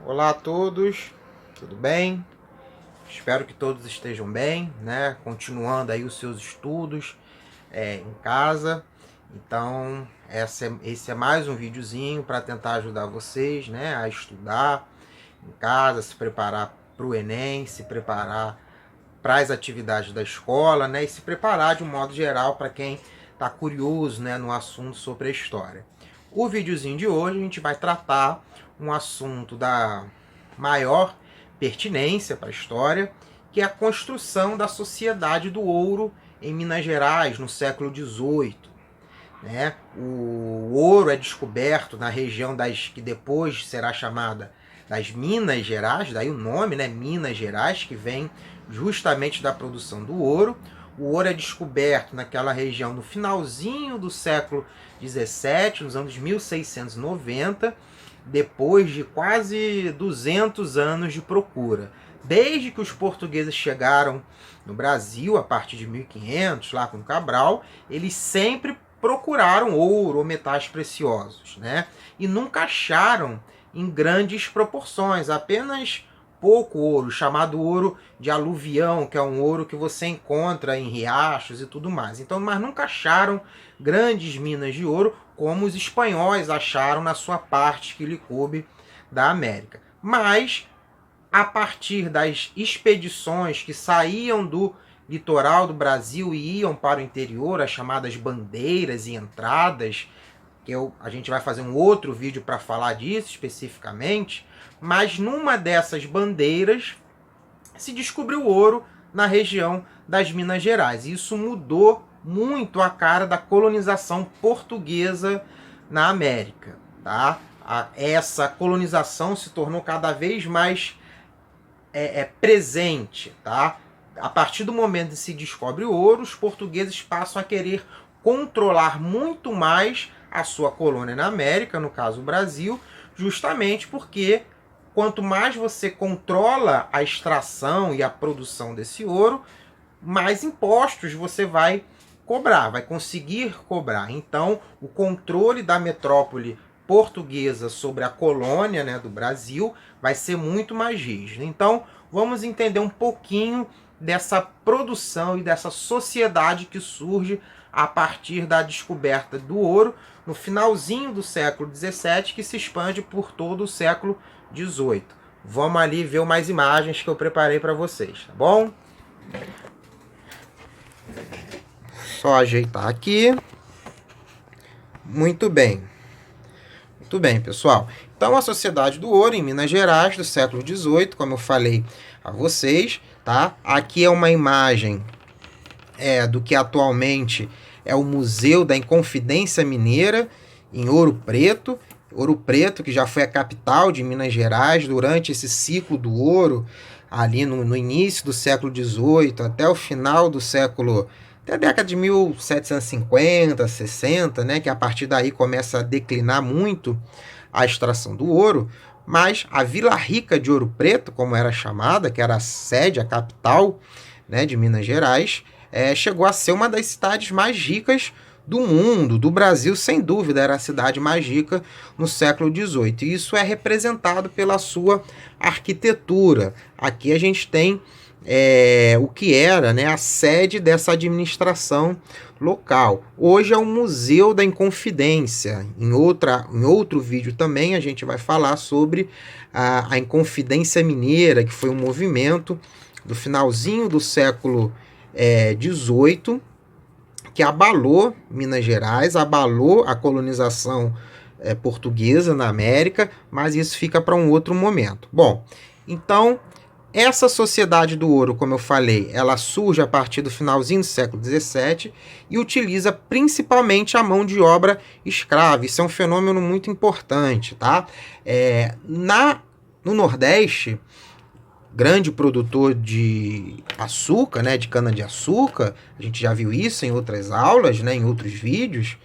Olá a todos, tudo bem? Espero que todos estejam bem, né? Continuando aí os seus estudos em casa. Então, esse é mais um videozinho para tentar ajudar vocês, né, a estudar em casa, se preparar para o Enem, se preparar para as atividades da escola, né, e se preparar de um modo geral para quem está curioso, né, no assunto sobre a história. O videozinho de hoje a gente vai tratar um assunto da maior pertinência para a história, que é a construção da Sociedade do Ouro em Minas Gerais no século XVIII. Né? O ouro é descoberto na região das que depois será chamada das Minas Gerais, daí o nome, né? Minas Gerais, que vem justamente da produção do ouro. O ouro é descoberto naquela região no finalzinho do século XVII, nos anos 1690, depois de quase 200 anos de procura. Desde que os portugueses chegaram no Brasil, a partir de 1500, lá com Cabral, eles sempre procuraram ouro ou metais preciosos, né? E nunca acharam em grandes proporções, apenas pouco ouro, chamado ouro de aluvião, que é um ouro que você encontra em riachos e tudo mais. Então, mas nunca acharam grandes minas de ouro como os espanhóis acharam na sua parte que lhe coube da América. Mas a partir das expedições que saíam do litoral do Brasil e iam para o interior, as chamadas bandeiras e entradas, que a gente vai fazer um outro vídeo para falar disso especificamente, mas numa dessas bandeiras se descobriu ouro na região das Minas Gerais. E isso mudou muito a cara da colonização portuguesa na América. Tá? Essa colonização se tornou cada vez mais presente. Tá? A partir do momento que se descobre o ouro, os portugueses passam a querer controlar muito mais a sua colônia na América, no caso o Brasil, justamente porque quanto mais você controla a extração e a produção desse ouro, mais impostos você vai cobrar, vai conseguir cobrar. Então, o controle da metrópole portuguesa sobre a colônia, né, do Brasil vai ser muito mais rígido. Então, vamos entender um pouquinho dessa produção e dessa sociedade que surge a partir da descoberta do ouro no finalzinho do século XVII, que se expande por todo o século XVIII. Vamos ali ver umas imagens que eu preparei para vocês, tá bom? Só ajeitar aqui. Muito bem. Muito bem, pessoal. Então, a Sociedade do Ouro em Minas Gerais do século XVIII, como eu falei a vocês, tá? Aqui é uma imagem do que atualmente é o Museu da Inconfidência Mineira, em Ouro Preto. Ouro Preto, que já foi a capital de Minas Gerais durante esse ciclo do ouro, ali no início do século XVIII até o final do século, até a década de 1750, 60, né, que a partir daí começa a declinar muito a extração do ouro. Mas a Vila Rica de Ouro Preto, como era chamada, que era a sede, a capital, né, de Minas Gerais, chegou a ser uma das cidades mais ricas do mundo, do Brasil, sem dúvida, era a cidade mais rica no século XVIII. E isso é representado pela sua arquitetura. Aqui a gente tem o que era, né, a sede dessa administração local. Hoje é o Museu da Inconfidência. Em outro vídeo também a gente vai falar sobre a Inconfidência Mineira, que foi um movimento do finalzinho do século XVIII, que abalou Minas Gerais, abalou a colonização portuguesa na América, mas isso fica para um outro momento. Bom, então, essa Sociedade do Ouro, como eu falei, ela surge a partir do finalzinho do século XVII e utiliza principalmente a mão de obra escrava. Isso é um fenômeno muito importante, tá? No Nordeste, grande produtor de açúcar, né, de cana-de-açúcar, a gente já viu isso em outras aulas, né, em outros vídeos,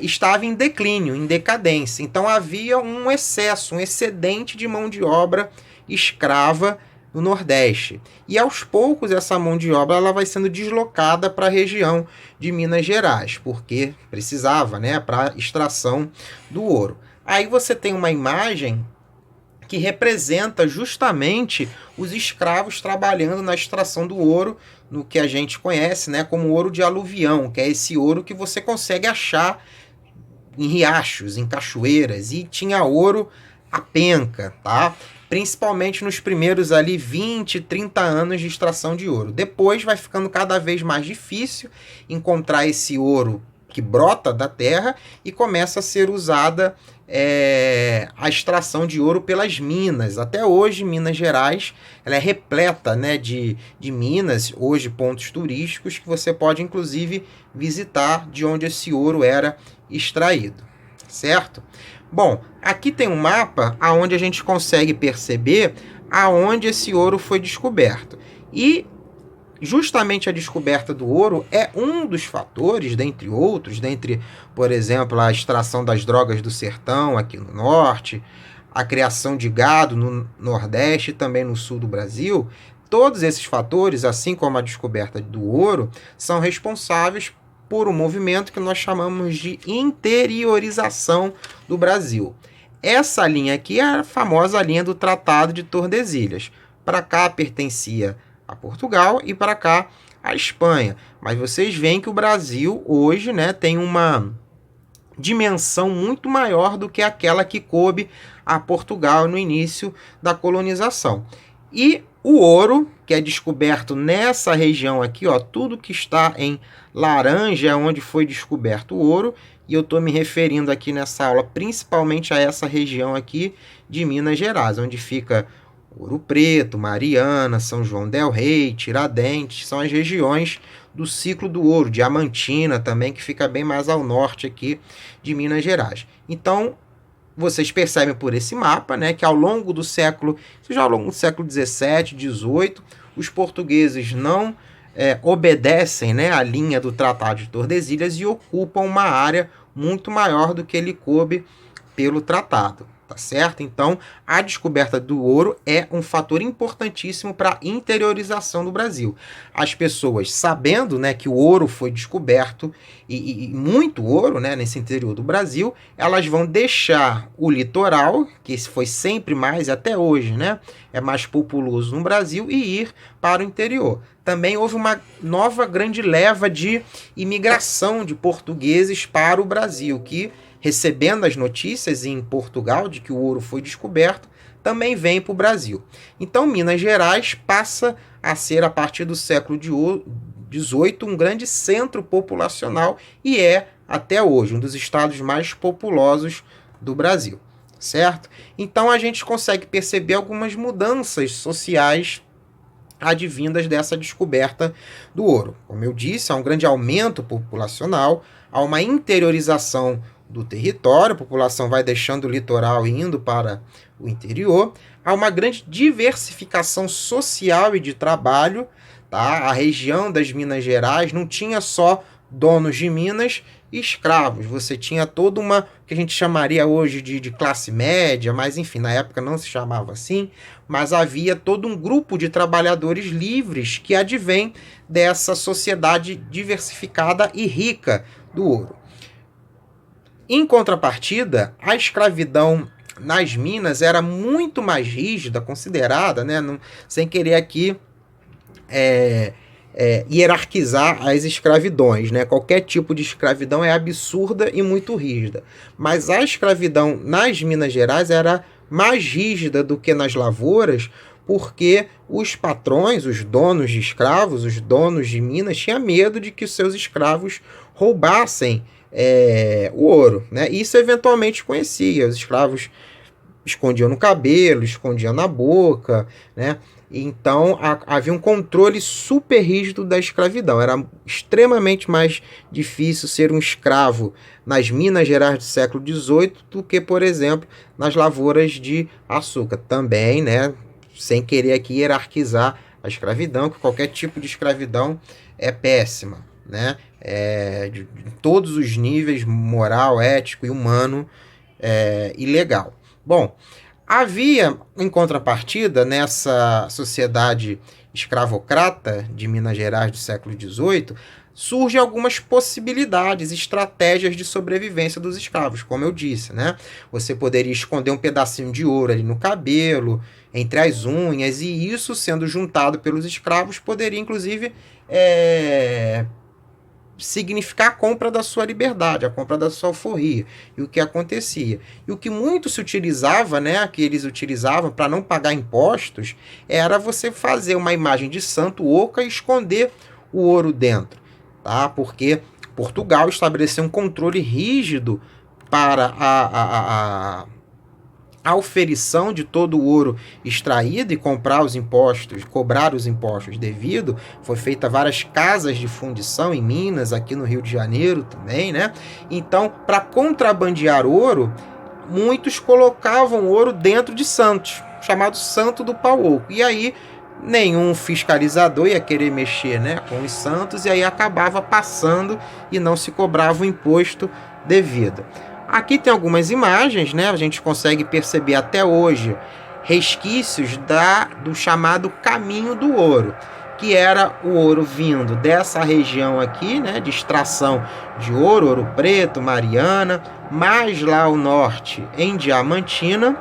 estava em declínio, em decadência. Então havia um excesso, um excedente de mão de obra escrava no Nordeste. E aos poucos essa mão de obra ela vai sendo deslocada para a região de Minas Gerais, porque precisava, né, para extração do ouro. Aí você tem uma imagem que representa justamente os escravos trabalhando na extração do ouro, no que a gente conhece, né, como ouro de aluvião, que é esse ouro que você consegue achar em riachos, em cachoeiras, e tinha ouro à penca, tá? Principalmente nos primeiros ali 20, 30 anos de extração de ouro. Depois vai ficando cada vez mais difícil encontrar esse ouro que brota da terra e começa a ser usada a extração de ouro pelas minas. Até hoje, Minas Gerais ela é repleta, né, de minas, hoje pontos turísticos que você pode inclusive visitar de onde esse ouro era extraído, certo? Bom, aqui tem um mapa onde a gente consegue perceber aonde esse ouro foi descoberto. E justamente a descoberta do ouro é um dos fatores, dentre outros, por exemplo, a extração das drogas do sertão aqui no norte, a criação de gado no nordeste e também no sul do Brasil. Todos esses fatores, assim como a descoberta do ouro, são responsáveis por um movimento que nós chamamos de interiorização do Brasil. Essa linha aqui é a famosa linha do Tratado de Tordesilhas. Para cá pertencia a Portugal e para cá a Espanha. Mas vocês veem que o Brasil hoje, né, tem uma dimensão muito maior do que aquela que coube a Portugal no início da colonização. E o ouro, que é descoberto nessa região aqui, ó, tudo que está em laranja é onde foi descoberto o ouro, e eu estou me referindo aqui nessa aula principalmente a essa região aqui de Minas Gerais, onde fica Ouro Preto, Mariana, São João del Rei, Tiradentes, são as regiões do ciclo do ouro, Diamantina também, que fica bem mais ao norte aqui de Minas Gerais. Então, vocês percebem por esse mapa, né, que ao longo do século XVII, XVIII, os portugueses não obedecem, né, a linha do Tratado de Tordesilhas e ocupam uma área muito maior do que lhe coube pelo tratado. Tá certo? Então, a descoberta do ouro é um fator importantíssimo para a interiorização do Brasil. As pessoas, sabendo, né, que o ouro foi descoberto, e muito ouro, né, nesse interior do Brasil, elas vão deixar o litoral, que foi sempre mais, até hoje, né, é mais populoso no Brasil, e ir para o interior. Também houve uma nova grande leva de imigração de portugueses para o Brasil, que recebendo as notícias em Portugal de que o ouro foi descoberto, também vem para o Brasil. Então, Minas Gerais passa a ser, a partir do século XVIII, um grande centro populacional e é, até hoje, um dos estados mais populosos do Brasil, certo? Então, a gente consegue perceber algumas mudanças sociais advindas dessa descoberta do ouro. Como eu disse, há um grande aumento populacional, há uma interiorização do território, a população vai deixando o litoral e indo para o interior. Há uma grande diversificação social e de trabalho. Tá? A região das Minas Gerais não tinha só donos de minas e escravos. Você tinha toda uma, que a gente chamaria hoje de classe média, mas enfim, na época não se chamava assim, mas havia todo um grupo de trabalhadores livres que advém dessa sociedade diversificada e rica do ouro. Em contrapartida, a escravidão nas minas era muito mais rígida, considerada, né, sem querer aqui hierarquizar as escravidões, né? Qualquer tipo de escravidão é absurda e muito rígida. Mas a escravidão nas Minas Gerais era mais rígida do que nas lavouras, porque os patrões, os donos de escravos, os donos de minas, tinham medo de que os seus escravos roubassem o ouro, né? Isso eventualmente conhecia. Os escravos escondiam no cabelo, escondiam na boca, né? Então havia um controle super rígido da escravidão. Era extremamente mais difícil ser um escravo nas Minas Gerais do século XVIII do que, por exemplo, nas lavouras de açúcar. Também, né? Sem querer aqui hierarquizar a escravidão, que qualquer tipo de escravidão é péssima, né? De todos os níveis, moral, ético e humano, ilegal. Bom, havia, em contrapartida, nessa sociedade escravocrata de Minas Gerais do século XVIII, surgem algumas possibilidades, estratégias de sobrevivência dos escravos, como eu disse, né? Você poderia esconder um pedacinho de ouro ali no cabelo, entre as unhas, e isso, sendo juntado pelos escravos, poderia, inclusive, significar a compra da sua liberdade, a compra da sua alforria. E o que acontecia? E o que muito se utilizava, né, que eles utilizavam para não pagar impostos, era você fazer uma imagem de santo oca e esconder o ouro dentro, tá? Porque Portugal estabeleceu um controle rígido para a auferição de todo o ouro extraído e cobrar os impostos devido. Foi feita várias casas de fundição em Minas, aqui no Rio de Janeiro também, né? Então, para contrabandear ouro, muitos colocavam ouro dentro de santos, chamado Santo do Pau Oco. E aí nenhum fiscalizador ia querer mexer, né, com os santos, e aí acabava passando e não se cobrava o imposto devido. Aqui tem algumas imagens, né? A gente consegue perceber até hoje resquícios do chamado caminho do ouro, que era o ouro vindo dessa região aqui, né, de extração de ouro, Ouro Preto, Mariana, mais lá ao norte, em Diamantina.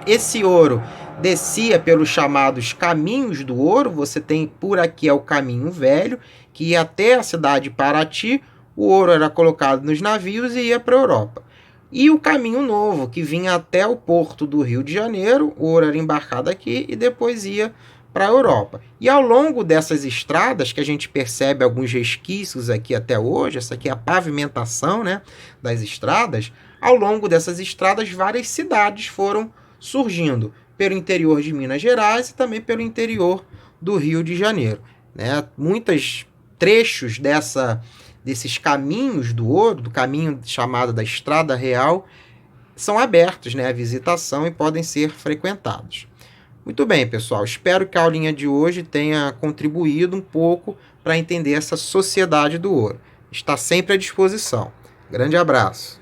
Esse ouro descia pelos chamados caminhos do ouro. Você tem por aqui o caminho velho, que ia até a cidade de Paraty. O ouro era colocado nos navios e ia para a Europa. E o caminho novo, que vinha até o porto do Rio de Janeiro, o ouro era embarcado aqui e depois ia para a Europa. E ao longo dessas estradas, que a gente percebe alguns resquícios aqui até hoje, essa aqui é a pavimentação, né, das estradas, ao longo dessas estradas várias cidades foram surgindo pelo interior de Minas Gerais e também pelo interior do Rio de Janeiro, né? Muitos trechos desses caminhos do ouro, do caminho chamado da Estrada Real, são abertos, né, à visitação e podem ser frequentados. Muito bem, pessoal. Espero que a aulinha de hoje tenha contribuído um pouco para entender essa sociedade do ouro. Está sempre à disposição. Grande abraço.